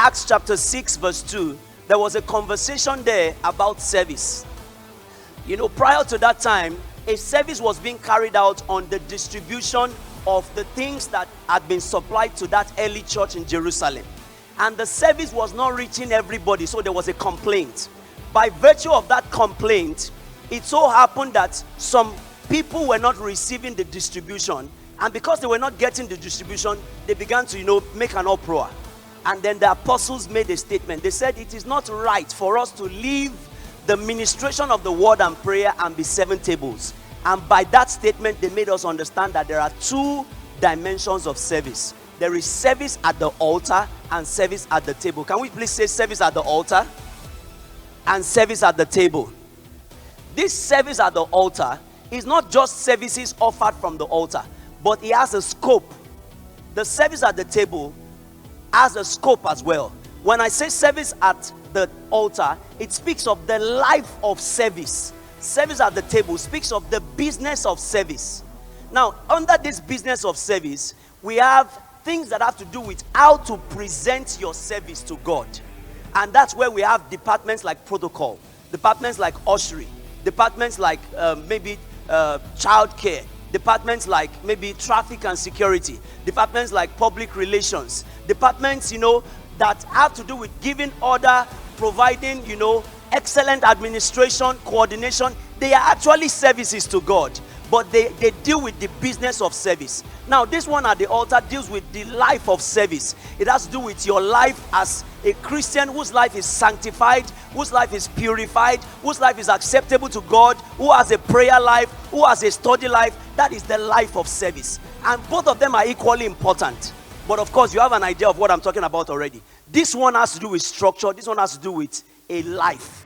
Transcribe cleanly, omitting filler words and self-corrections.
Acts chapter 6 verse 2, there was a conversation there about service. You know, prior to that time, a service was being carried out on the distribution of the things that had been supplied to that early church in Jerusalem. And the service was not reaching everybody, so there was a complaint. By virtue of that complaint, it so happened that some people were not receiving the distribution, and because they were not getting the distribution, they began to, make an uproar. And then the apostles made a statement. They said, it is not right for us to leave the ministration of the word and prayer and be 7 tables. And by that statement, they made us understand that there are 2 dimensions of service. There is service at the altar and service at the table. Can we please say service at the altar and service at the table? This service at the altar is not just services offered from the altar, but it has a scope. The service at the table has a scope as well. When I say service at the altar, it speaks of the life of service. Service at the table speaks of the business of service. Now, under this business of service, we have things that have to do with how to present your service to God. And that's where we have departments like protocol, departments like ushering, departments like maybe child care, departments like maybe traffic and security, departments like public relations, departments, that have to do with giving order, providing, excellent administration, coordination. They are actually services to God, but they deal with the business of service. Now, this one at the altar deals with the life of service. It has to do with your life as a Christian whose life is sanctified, whose life is purified, whose life is acceptable to God, who has a prayer life, who has a study life. That is the life of service. And both of them are equally important. But of course, you have an idea of what I'm talking about already. This one has to do with structure. This one has to do with a life.